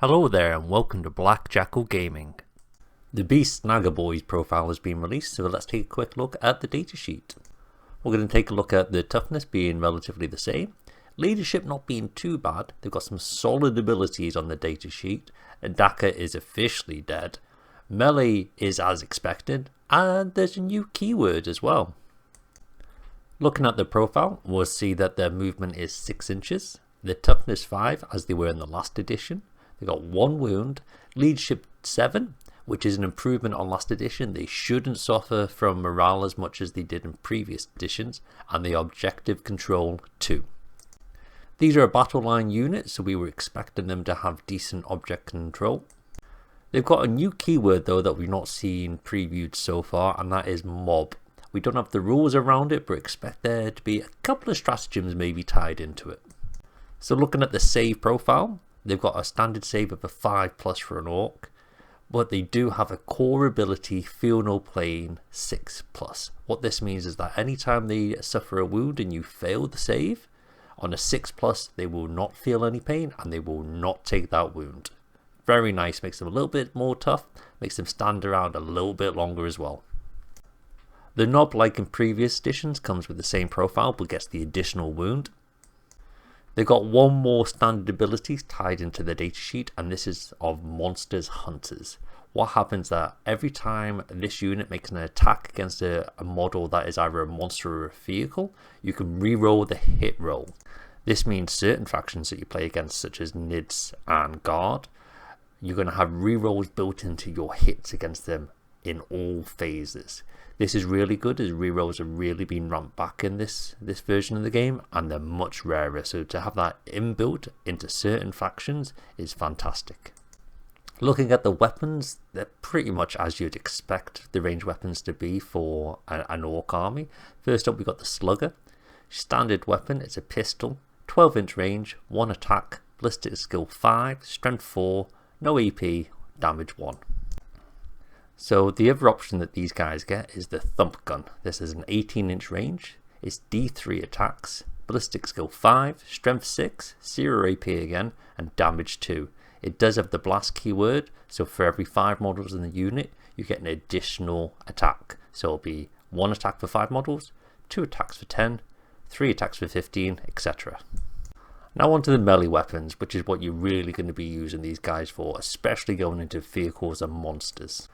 Hello there and welcome to Black Jackal Gaming. The Beast Snagga Boyz profile has been released, so let's take a quick look at the datasheet. We're going to take a look at the toughness being relatively the same, leadership not being too bad. They've got some solid abilities on the datasheet. Daka is officially dead, melee is as expected, and there's a new keyword as well. Looking at the profile, we'll see that their movement is 6 inches, the toughness 5 as they were in the last edition. They got 1 wound, leadership 7, which is an improvement on last edition. They shouldn't suffer from morale as much as they did in previous editions, and the objective control 2. These are a battle line unit, so we were expecting them to have decent object control. They've got a new keyword though that we've not seen previewed so far, and that is mob. We don't have the rules around it, but expect there to be a couple of stratagems maybe tied into it. So looking at the save profile, they've got a standard save of a 5+ for an orc, but they do have a core ability, feel no pain 6+. What this means is that anytime they suffer a wound and you fail the save, on a 6+, they will not feel any pain and they will not take that wound. Very nice, makes them a little bit more tough, makes them stand around a little bit longer as well. The knob, like in previous editions, comes with the same profile but gets the additional wound. They've got 1 more standard ability tied into the datasheet, and this is of Monsters Hunters. What happens that every time this unit makes an attack against a model that is either a monster or a vehicle, you can reroll the hit roll. This means certain factions that you play against, such as Nids and Guard, you're going to have rerolls built into your hits against them in all phases. This is really good, as rerolls have really been ramped back in this version of the game, and they're much rarer, so to have that inbuilt into certain factions is fantastic. Looking at the weapons, they're pretty much as you'd expect the range weapons to be for an orc army. First up, we've got the Slugger. Standard weapon, it's a pistol, 12-inch range, 1 attack, ballistic skill 5, strength 4, no AP, damage 1. So the other option that these guys get is the Thump Gun. This is an 18-inch range, it's D3 attacks, ballistic skill 5, strength 6, 0 AP again, and damage 2. It does have the blast keyword, so for every 5 models in the unit, you get an additional attack. So it'll be 1 attack for 5 models, 2 attacks for 10, 3 attacks for 15, etc. Now onto the melee weapons, which is what you're really going to be using these guys for, especially going into vehicles and monsters.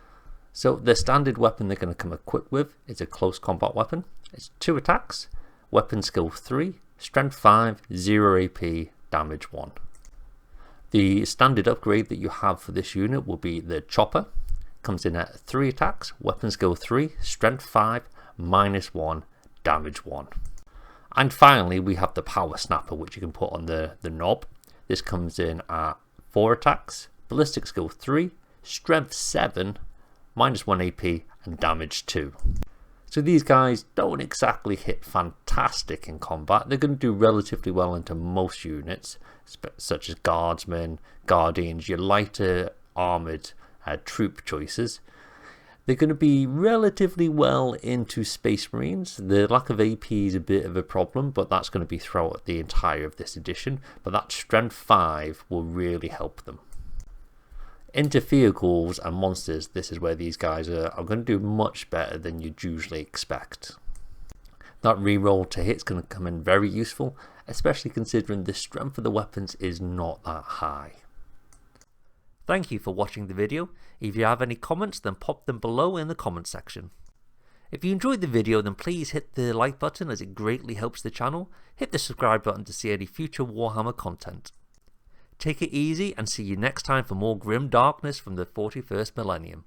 So the standard weapon they're going to come equipped with is a close combat weapon. It's 2 attacks, weapon skill 3, strength 5, 0 AP, damage 1. The standard upgrade that you have for this unit will be the Chopper. Comes in at 3 attacks, weapon skill 3, strength 5, -1, damage 1. And finally we have the Power Snapper, which you can put on the knob. This comes in at 4 attacks, ballistic skill 3, strength 7, -1 AP, and damage 2. So these guys don't exactly hit fantastic in combat. They're going to do relatively well into most units, such as Guardsmen, Guardians, your lighter armoured troop choices. They're going to be relatively well into Space Marines. The lack of AP is a bit of a problem, but that's going to be throughout the entire of this edition. But that strength 5 will really help them. Into vehicles and monsters, this is where these guys are going to do much better than you'd usually expect. That reroll to hit is going to come in very useful, especially considering the strength of the weapons is not that high. Thank you for watching the video. If you have any comments, then pop them below in the comment section. If you enjoyed the video, then please hit the like button, as it greatly helps the channel. Hit the subscribe button to see any future Warhammer content. Take it easy and see you next time for more grim darkness from the 41st millennium.